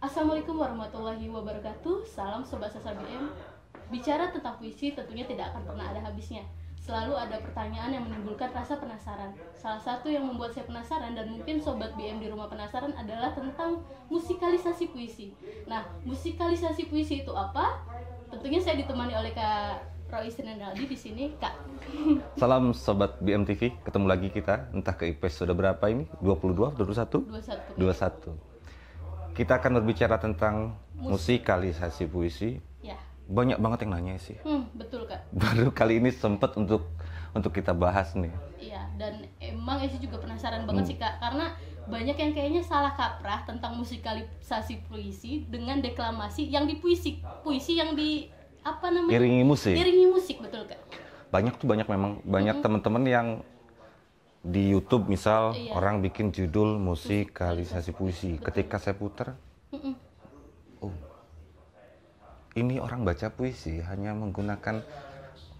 Assalamualaikum warahmatullahi wabarakatuh. Salam Sobat Sasar BM. Bicara tentang puisi tentunya tidak akan pernah ada habisnya. Selalu ada pertanyaan yang menimbulkan rasa penasaran. Salah satu yang membuat saya penasaran dan mungkin Sobat BM di rumah penasaran adalah tentang musikalisasi puisi. Nah, musikalisasi puisi itu apa? Tentunya saya ditemani oleh Kak Roy Sinendaldi di sini, Kak. Salam Sobat BMTV, ketemu lagi kita. Entah ke episode berapa ini? 22, 21? 21. 21. Kita akan berbicara tentang musikalisasi puisi. Ya. Banyak banget yang nanya sih. Betul, Kak. Baru kali ini sempat untuk kita bahas nih. Iya, dan emang Esi juga penasaran banget sih, Kak, karena banyak yang kayaknya salah kaprah tentang musikalisasi puisi dengan deklamasi yang di puisi yang di apa namanya? Iringi musik. Iringi musik, betul, Kak. Banyak memang teman-teman yang di YouTube misal orang bikin judul musikalisasi puisi. Ketika saya putar, oh, ini orang baca puisi hanya menggunakan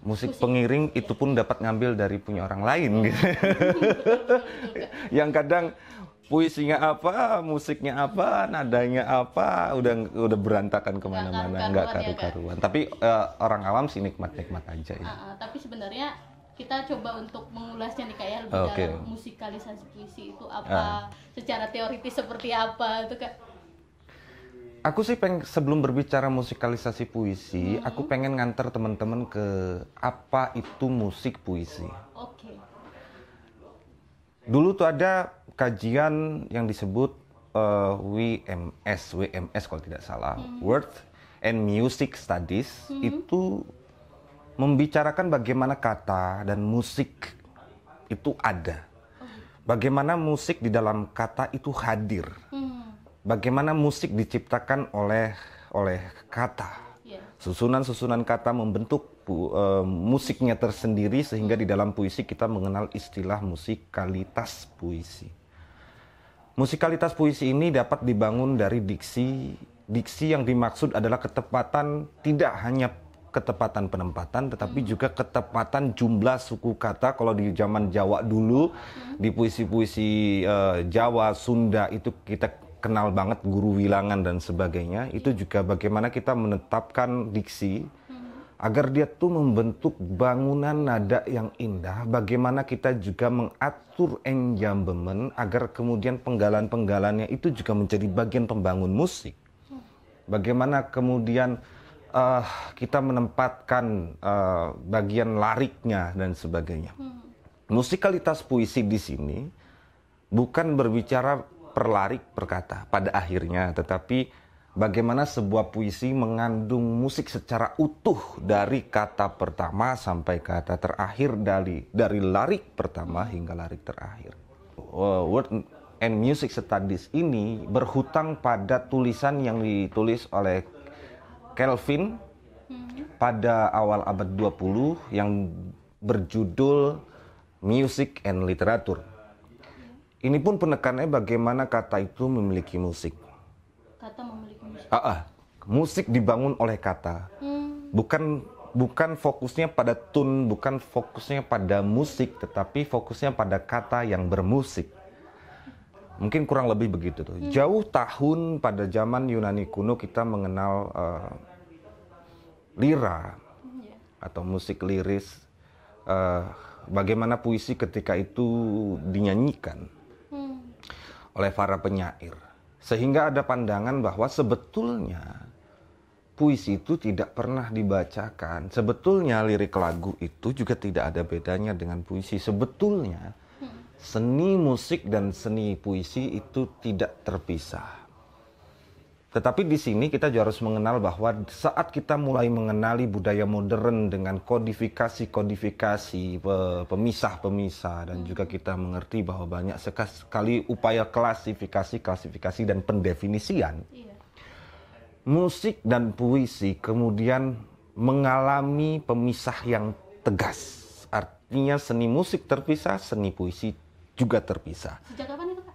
musik pengiring, itu pun dapat ngambil dari punya orang lain gitu. Yang kadang puisinya apa, musiknya apa, nadanya apa, udah berantakan kemana-mana, nggak karu-karuan. Tapi orang awam sih nikmat-nikmat aja ya. Tapi sebenarnya kita coba untuk mengulasnya nih, kayak lebih dalam musikalisasi puisi itu apa, secara teoritis seperti apa itu, Kak. Aku sih sebelum berbicara musikalisasi puisi, aku pengen nganter teman-teman ke apa itu musik puisi. Oke. Dulu tuh ada kajian yang disebut WMS kalau tidak salah, Word and Music Studies, itu membicarakan bagaimana kata dan musik itu ada. Bagaimana musik di dalam kata itu hadir. Bagaimana musik diciptakan oleh kata. Susunan-susunan kata membentuk musiknya tersendiri, sehingga di dalam puisi kita mengenal istilah musikalitas puisi. Musikalitas puisi ini dapat dibangun dari diksi. Diksi yang dimaksud adalah ketepatan, tidak hanya ketepatan penempatan, tetapi juga ketepatan jumlah suku kata. Kalau di zaman Jawa dulu, di puisi-puisi Jawa, Sunda itu kita kenal banget guru wilangan dan sebagainya. Itu juga bagaimana kita menetapkan diksi agar dia tuh membentuk bangunan nada yang indah. Bagaimana kita juga mengatur enjambement agar kemudian penggalan-penggalannya itu juga menjadi bagian pembangun musik. Bagaimana kemudian kita menempatkan bagian lariknya dan sebagainya. Musikalitas puisi di sini bukan berbicara per larik, per kata pada akhirnya, tetapi bagaimana sebuah puisi mengandung musik secara utuh dari kata pertama sampai kata terakhir, dari larik pertama hingga larik terakhir. Word and Music Studies ini berhutang pada tulisan yang ditulis oleh Kelvin pada awal abad 20 yang berjudul Music and Literature. Ini pun penekanannya bagaimana kata itu memiliki musik. Kata memiliki musik. Musik dibangun oleh kata. Bukan fokusnya pada tune, bukan fokusnya pada musik, tetapi fokusnya pada kata yang bermusik. Mungkin kurang lebih begitu tuh. Jauh tahun pada zaman Yunani kuno kita mengenal lira atau musik liris. Bagaimana puisi ketika itu dinyanyikan oleh para penyair. Sehingga ada pandangan bahwa sebetulnya puisi itu tidak pernah dibacakan. Sebetulnya lirik lagu itu juga tidak ada bedanya dengan puisi. Sebetulnya seni musik dan seni puisi itu tidak terpisah. Tetapi di sini kita juga harus mengenal bahwa saat kita mulai mengenali budaya modern dengan kodifikasi, pemisah-pemisah, dan juga kita mengerti bahwa banyak sekali upaya klasifikasi dan pendefinisian. Musik dan puisi kemudian mengalami pemisah yang tegas. Artinya seni musik terpisah, seni puisi juga terpisah. Sejak kapan itu, Kak?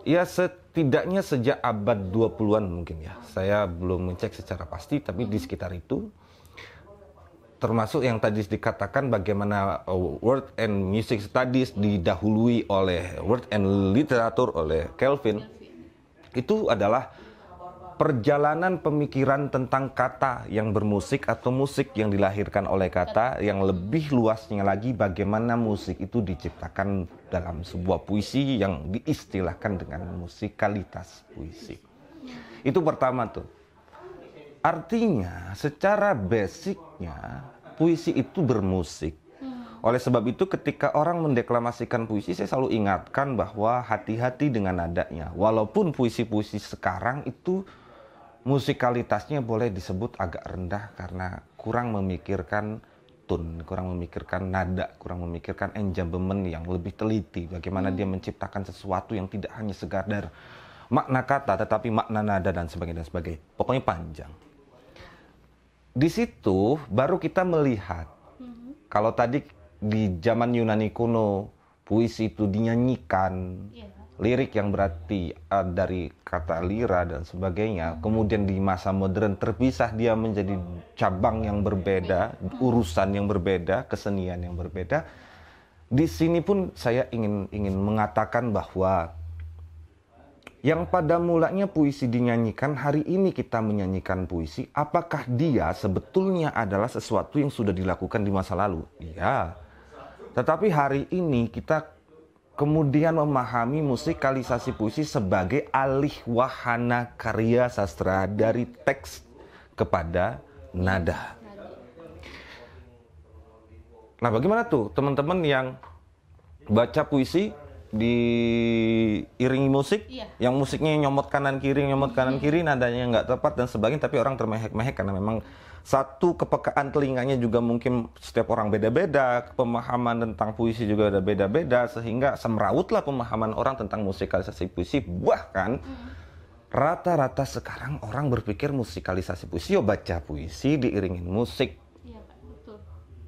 Ya, setidaknya sejak abad 20-an mungkin ya. Saya belum mengecek secara pasti, tapi di sekitar itu. termasuk yang tadi dikatakan bagaimana word and music studies didahului oleh word and literature oleh Kelvin. Itu adalah perjalanan pemikiran tentang kata yang bermusik atau musik yang dilahirkan oleh kata, yang lebih luasnya lagi bagaimana musik itu diciptakan dalam sebuah puisi yang diistilahkan dengan musikalitas puisi. Itu pertama tuh. Artinya secara basicnya puisi itu bermusik. Oleh sebab itu ketika orang mendeklamasikan puisi, saya selalu ingatkan bahwa hati-hati dengan nadanya. Walaupun puisi-puisi sekarang itu musikalitasnya boleh disebut agak rendah karena kurang memikirkan tune, kurang memikirkan nada, kurang memikirkan enjambement yang lebih teliti. Bagaimana dia menciptakan sesuatu yang tidak hanya sekadar makna kata, tetapi makna nada dan sebagainya dan sebagainya. Pokoknya panjang. Di situ baru kita melihat, kalau tadi di zaman Yunani kuno puisi itu dinyanyikan, lirik yang berarti dari kata lira dan sebagainya. Kemudian di masa modern terpisah, dia menjadi cabang yang berbeda, urusan yang berbeda, kesenian yang berbeda. Di sini pun saya ingin mengatakan bahwa yang pada mulanya puisi dinyanyikan, hari ini kita menyanyikan puisi, apakah dia sebetulnya adalah sesuatu yang sudah dilakukan di masa lalu? Iya. Tetapi hari ini kita kemudian memahami musikalisasi puisi sebagai alih wahana karya sastra dari teks kepada nada. Nah, bagaimana tuh teman-teman yang baca puisi diiringi musik, yang musiknya nyomot kanan kiri, nadanya nggak tepat dan sebagainya, tapi orang termehek-mehek karena memang satu, kepekaan telinganya juga mungkin setiap orang beda-beda, pemahaman tentang puisi juga ada beda-beda, sehingga semrawutlah pemahaman orang tentang musikalisasi puisi. Bahkan rata-rata sekarang orang berpikir musikalisasi puisi, baca puisi diiringin musik. Iya Kak, betul.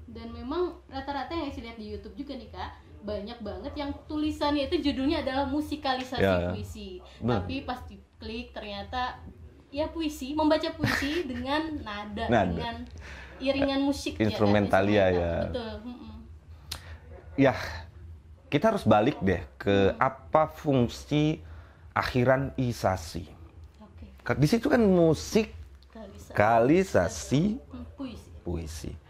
Dan memang rata-rata yang saya lihat di YouTube juga nih Kak, banyak banget yang tulisannya itu judulnya adalah musikalisasi puisi. Tapi pas diklik ternyata ya puisi, membaca puisi dengan nada, dengan iringan musik, instrumentalia ya. Betul. Ya, kita harus balik deh ke apa fungsi akhiranisasi. Di situ kan musikalisasi puisi.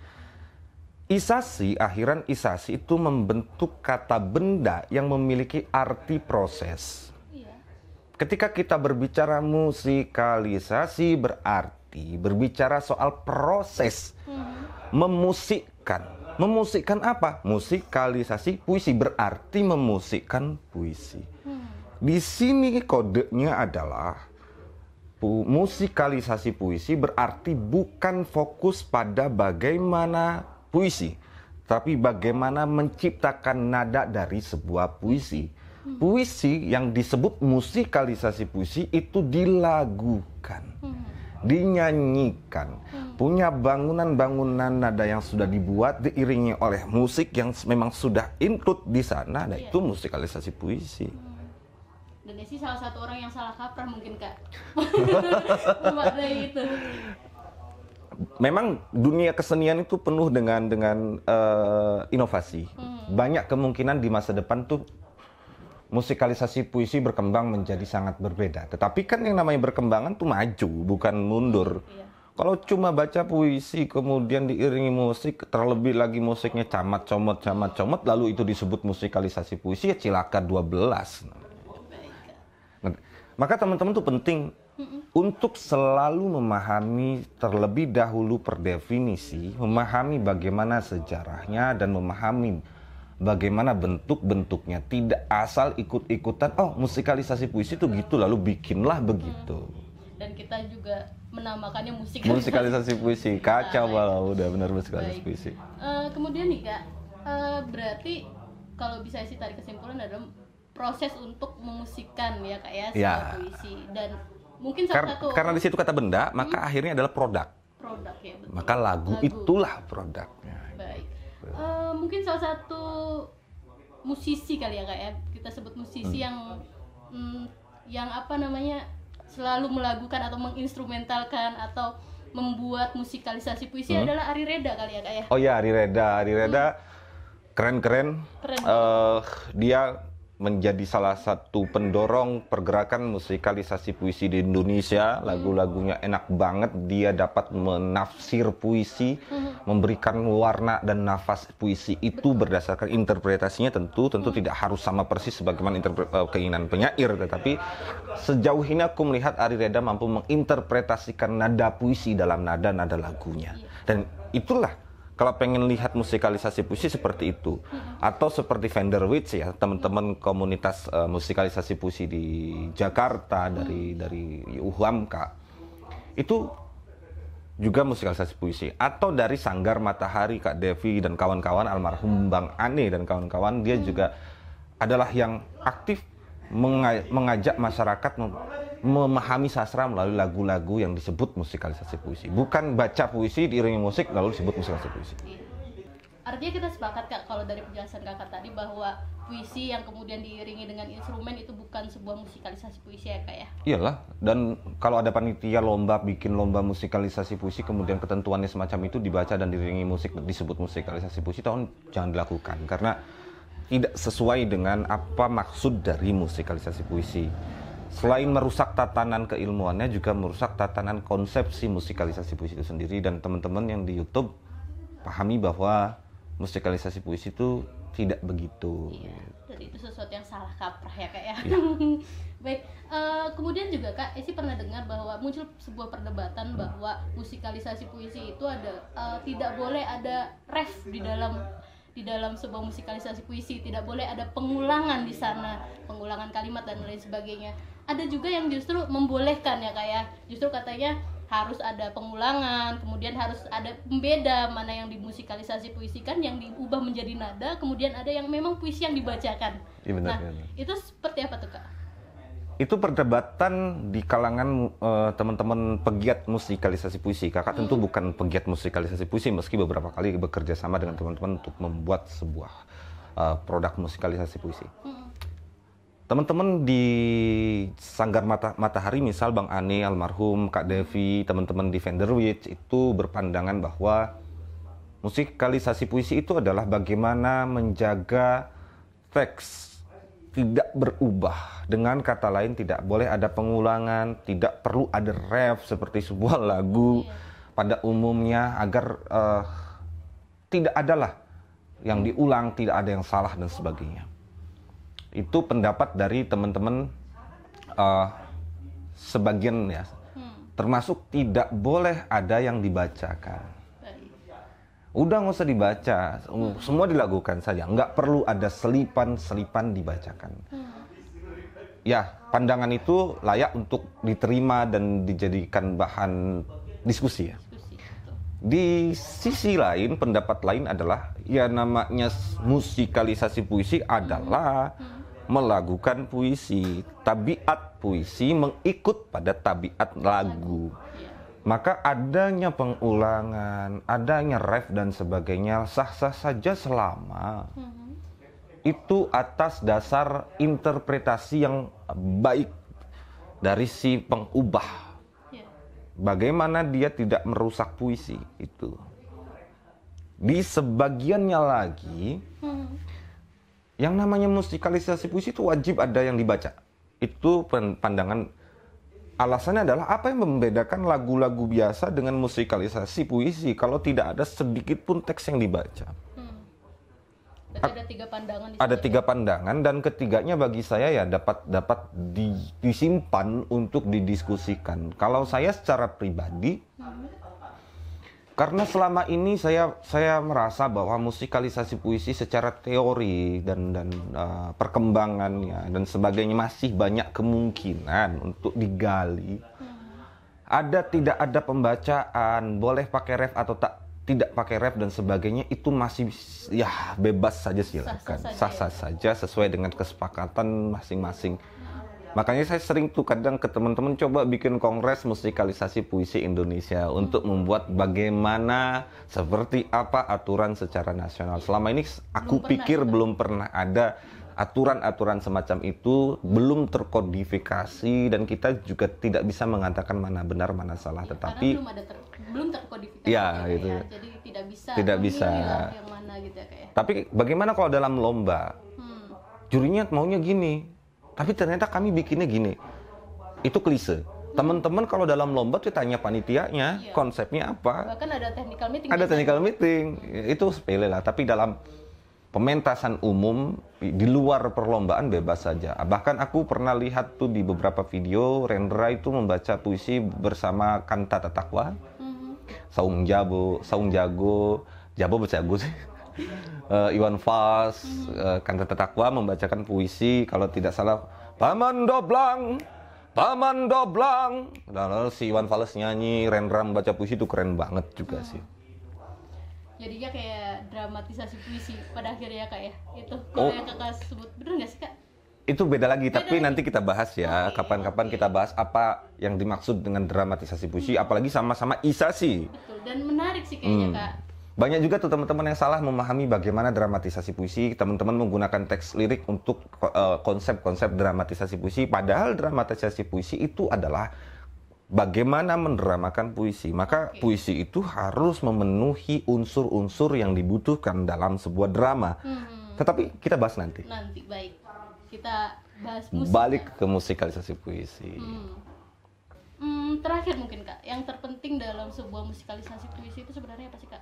Isasi, akhiran isasi itu membentuk kata benda yang memiliki arti proses. Ketika kita berbicara musikalisasi berarti berbicara soal proses memusikkan. Memusikkan apa? Musikalisasi puisi berarti memusikkan puisi. Di sini kodenya adalah musikalisasi puisi berarti bukan fokus pada bagaimana puisi, tapi bagaimana menciptakan nada dari sebuah puisi. Puisi yang disebut musikalisasi puisi itu dilagukan, dinyanyikan, punya bangunan-bangunan nada yang sudah dibuat, diiringi oleh musik yang memang sudah include di sana, nah itu musikalisasi puisi. Dan Desi salah satu orang yang salah kaprah mungkin Kak, memaknai itu. Memang dunia kesenian itu penuh dengan inovasi. Banyak kemungkinan di masa depan tuh musikalisasi puisi berkembang menjadi sangat berbeda. Tetapi kan yang namanya berkembangan tuh maju, bukan mundur. Kalau cuma baca puisi kemudian diiringi musik, terlebih lagi musiknya camat comot, lalu itu disebut musikalisasi puisi, ya cilaka 12. Nah, maka teman-teman tuh penting untuk selalu memahami terlebih dahulu per definisi, memahami bagaimana sejarahnya dan memahami bagaimana bentuk-bentuknya, tidak asal ikut-ikutan, oh musikalisasi puisi itu gitu lalu bikinlah begitu. Dan kita juga menamakannya musikalisasi puisi, kacau kalau udah benar musikalisasi puisi. Kemudian nih Kak, berarti kalau bisa sih tarik kesimpulan adalah proses untuk memusikkan ya Kak ya sebuah puisi, dan mungkin salah satu karena di situ kata benda, maka akhirnya adalah produk ya, betul. Maka lagu itulah produknya. Baik. Mungkin salah satu musisi kali ya Kak ya, kita sebut musisi yang apa namanya selalu melakukan atau menginstrumentalkan atau membuat musikalisasi puisi adalah Ari Reda kali ya Kak ya? Oh ya, Ari Reda keren-keren. Keren. Dia menjadi salah satu pendorong pergerakan musikalisasi puisi di Indonesia. Lagu-lagunya enak banget. Dia dapat menafsir puisi, memberikan warna dan nafas puisi itu berdasarkan interpretasinya. Tentu tidak harus sama persis sebagaimana keinginan penyair, tetapi sejauh ini aku melihat Ari Reda mampu menginterpretasikan nada puisi dalam nada-nada lagunya. Dan itulah, kalau pengen lihat musikalisasi puisi seperti itu, atau seperti Vanderwits ya, teman-teman komunitas musikalisasi puisi di Jakarta dari UHAMKA, itu juga musikalisasi puisi. Atau dari Sanggar Matahari, Kak Devi dan kawan-kawan, almarhum Bang Ane dan kawan-kawan, dia juga adalah yang aktif mengajak masyarakat memahami sastra melalui lagu-lagu yang disebut musikalisasi puisi. Bukan baca puisi diiringi musik lalu disebut musikalisasi puisi. Artinya kita sepakat Kak, kalau dari penjelasan Kakak tadi bahwa puisi yang kemudian diiringi dengan instrumen itu bukan sebuah musikalisasi puisi ya Kak ya? Iyalah, dan kalau ada panitia bikin lomba musikalisasi puisi, kemudian ketentuannya semacam itu dibaca dan diiringi musik disebut musikalisasi puisi, jangan dilakukan. Karena tidak sesuai dengan apa maksud dari musikalisasi puisi. Selain merusak tatanan keilmuannya, juga merusak tatanan konsepsi musikalisasi puisi itu sendiri. Dan teman-teman yang di YouTube pahami bahwa musikalisasi puisi itu tidak begitu. Iya, dan itu sesuatu yang salah kaprah ya Kak ya. Iya. Baik, kemudian juga Kak, Esi pernah dengar bahwa muncul sebuah perdebatan bahwa musikalisasi puisi itu tidak boleh ada ref di dalam sebuah musikalisasi puisi, tidak boleh ada pengulangan di sana, pengulangan kalimat dan lain sebagainya. Ada juga yang justru membolehkan ya Kak ya, justru katanya harus ada pengulangan, kemudian harus ada pembeda mana yang dimusikalisasi puisikan, yang diubah menjadi nada, kemudian ada yang memang puisi yang dibacakan. Iya, benar, Nah, benar. itu seperti apa tuh Kak? Itu perdebatan di kalangan teman-teman pegiat musikalisasi puisi. Kakak tentu bukan pegiat musikalisasi puisi, meski beberapa kali bekerja sama dengan teman-teman untuk membuat sebuah produk musikalisasi puisi. Teman-teman di Sanggar Matahari, misal Bang Ane, almarhum, Kak Devi, teman-teman di Vanderwits itu berpandangan bahwa musikalisasi puisi itu adalah bagaimana menjaga teks tidak berubah. Dengan kata lain, tidak boleh ada pengulangan, tidak perlu ada ref seperti sebuah lagu pada umumnya, agar tidak adalah yang diulang, tidak ada yang salah dan sebagainya. Itu pendapat dari teman-teman sebagian ya, termasuk tidak boleh ada yang dibacakan. Udah nggak usah dibaca, semua dilakukan saja, nggak perlu ada selipan dibacakan. Ya, pandangan itu layak untuk diterima dan dijadikan bahan diskusi ya. Di sisi lain, pendapat lain adalah ya namanya musikalisasi puisi adalah melakukan puisi, tabiat puisi mengikut pada tabiat lagu. Maka adanya pengulangan, adanya ref dan sebagainya sah-sah saja selama itu atas dasar interpretasi yang baik dari si pengubah. Bagaimana dia tidak merusak puisi itu. Di sebagiannya lagi, yang namanya musikalisasi puisi itu wajib ada yang dibaca. Itu pandangan. Alasannya adalah apa yang membedakan lagu-lagu biasa dengan musikalisasi puisi kalau tidak ada sedikit pun teks yang dibaca. Berarti ada 3 pandangan di Ada situ. 3 pandangan, dan ketiganya bagi saya ya dapat disimpan untuk didiskusikan. Kalau saya secara pribadi, karena selama ini saya merasa bahwa musikalisasi puisi secara teori dan perkembangannya dan sebagainya masih banyak kemungkinan untuk digali. Tidak ada pembacaan, boleh pakai ref atau tidak pakai ref dan sebagainya, itu masih ya bebas saja, silakan. Sah-sah saja sesuai dengan kesepakatan masing-masing. Makanya saya sering tuh kadang ke teman-teman coba bikin kongres musikalisasi puisi Indonesia untuk membuat bagaimana, seperti apa aturan secara nasional. Selama ini aku pikir belum pernah ada aturan-aturan semacam itu belum terkodifikasi dan kita juga tidak bisa mengatakan mana benar mana salah. Ya, tetapi belum terkodifikasi. Ya, gitu. Ya. Jadi tidak Tidak bisa. Yang mana gitu ya, kayak. Tapi bagaimana kalau dalam lomba? Jurinya maunya gini, tapi ternyata kami bikinnya gini. Itu klise. Teman-teman kalau dalam lomba tuh tanya panitianya, konsepnya apa? Bahkan ada technical meeting. Ada technical meeting. Itu sepele lah, tapi dalam pementasan umum di luar perlombaan bebas saja. Bahkan aku pernah lihat tuh di beberapa video Rendra itu membaca puisi bersama Kanta Takwa, Saung Jago berjago sih. Iwan Fals, Kanta Takwa membacakan puisi kalau tidak salah Paman Doblang. Lalu si Iwan Fals nyanyi, Rendra membaca puisi itu keren banget juga sih. Jadinya kayak dramatisasi puisi pada akhirnya Kak ya. Itu kalau yang Kakak sebut, bener nggak sih Kak? Itu beda lagi, tapi nanti kita bahas ya. Kapan-kapan kita bahas apa yang dimaksud dengan dramatisasi puisi, apalagi sama-sama isasi. Betul, dan menarik sih kayaknya Kak. Banyak juga tuh teman-teman yang salah memahami bagaimana dramatisasi puisi. Teman-teman menggunakan teks lirik untuk konsep-konsep dramatisasi puisi. Padahal dramatisasi puisi itu adalah bagaimana mendramakan puisi. Maka puisi itu harus memenuhi unsur-unsur yang dibutuhkan dalam sebuah drama. Tetapi kita bahas nanti. Nanti, baik. Kita bahas musik. Balik ke musikalisasi puisi. Terakhir mungkin Kak, yang terpenting dalam sebuah musikalisasi puisi itu sebenarnya apa sih Kak?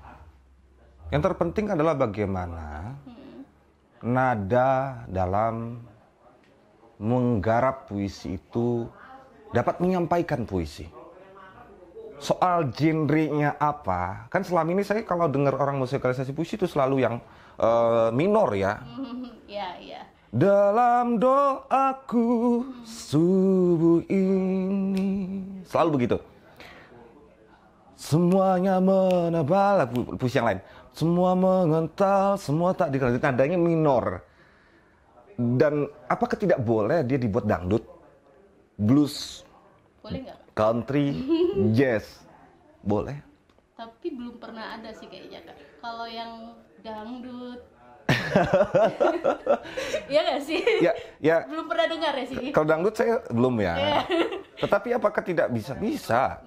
Yang terpenting adalah bagaimana nada dalam menggarap puisi itu dapat menyampaikan puisi. Soal genrenya apa, kan selama ini saya kalau dengar orang musikalisasi puisi itu selalu yang minor ya. Iya. Dalam doaku subuh ini, selalu begitu. Semuanya menebal, puisi yang lain. Semua mengental, semua tak dikenal. Nadanya minor. Dan apakah tidak boleh dia dibuat dangdut, blues, boleh nggak? country, jazz? Boleh. Tapi belum pernah ada sih kayaknya Kak. Kalau yang dangdut, iya nggak sih? Ya. Belum pernah dengar ya sih. Kalau dangdut saya belum ya. Tetapi apakah tidak bisa? Bisa.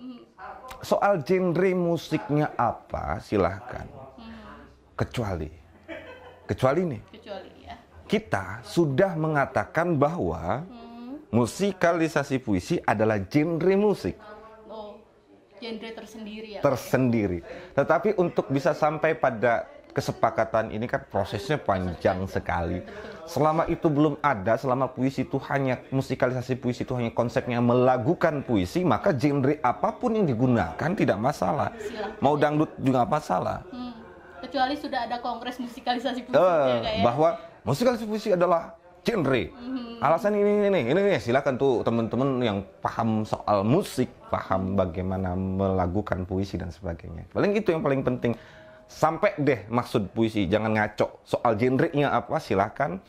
Soal genre musiknya apa, silahkan. Kecuali nih. Kecuali ya. Kita sudah mengatakan bahwa musikalisasi puisi adalah genre musik. Oh, genre tersendiri ya. Tersendiri. Tetapi untuk bisa sampai pada kesepakatan ini kan prosesnya panjang sekali. Selama itu belum ada, selama puisi itu hanya musikalisasi puisi itu hanya konsepnya melagukan puisi, maka genre apapun yang digunakan tidak masalah. Mau dangdut juga nggak masalah. Kecuali sudah ada kongres musikalisasi puisi ya, Kak, ya? Bahwa musikalisasi puisi adalah genre. Alasan ini silakan tuh teman-teman yang paham soal musik, paham bagaimana melagukan puisi dan sebagainya. Paling itu yang paling penting. Sampai deh maksud puisi, jangan ngaco soal genrenya apa, silakan.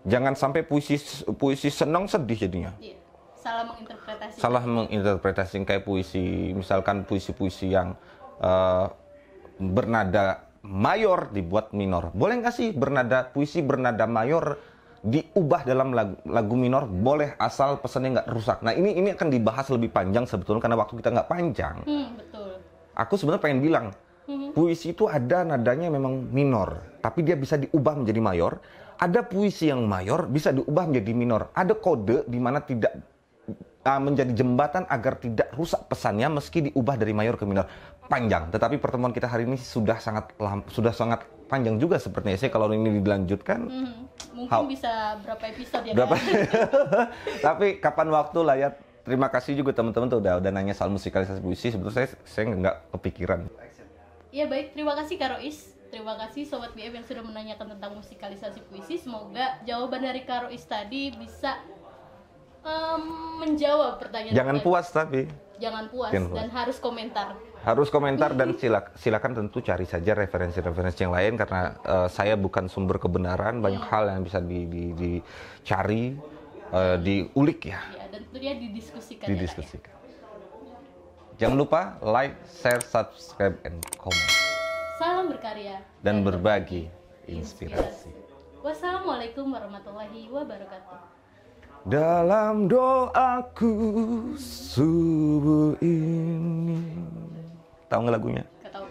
Jangan sampai puisi senang sedih jadinya. Iya. Salah menginterpretasi. Salah menginterpretasi kayak puisi, misalkan puisi-puisi yang bernada mayor dibuat minor. Boleh nggak sih puisi bernada mayor diubah dalam lagu minor? Boleh, asal pesannya nggak rusak. Nah ini akan dibahas lebih panjang sebetulnya karena waktu kita nggak panjang. Betul. Aku sebenarnya pengen bilang, puisi itu ada nadanya memang minor, tapi dia bisa diubah menjadi mayor. Ada puisi yang mayor bisa diubah menjadi minor. Ada kode di mana tidak menjadi jembatan agar tidak rusak pesannya meski diubah dari mayor ke minor. Panjang, tetapi pertemuan kita hari ini sudah sangat panjang juga sepertinya. Saya kalau ini dilanjutkan mungkin bisa berapa episode ya? Tapi kapan waktu lah ya. Terima kasih juga teman-teman tuh udah nanya soal musikalisasi puisi. Sebetulnya saya nggak kepikiran. Iya baik, terima kasih Kak Rois. Terima kasih Sobat BM yang sudah menanyakan tentang musikalisasi puisi. Semoga jawaban dari Kak Rois tadi bisa menjawab pertanyaan. Jangan puas tapi. Jangan puas dan harus komentar. Harus komentar dan silakan tentu cari saja referensi-referensi yang lain karena saya bukan sumber kebenaran. Banyak hal yang bisa dicari, diulik ya. Dan tentunya didiskusikan. Didiskusikan. Jangan lupa like, share, subscribe, and comment. Salam berkarya dan berbagi inspirasi. Wassalamualaikum warahmatullahi wabarakatuh. Dalam doaku subuh ini. Tahu nggak lagunya? Gak tahu.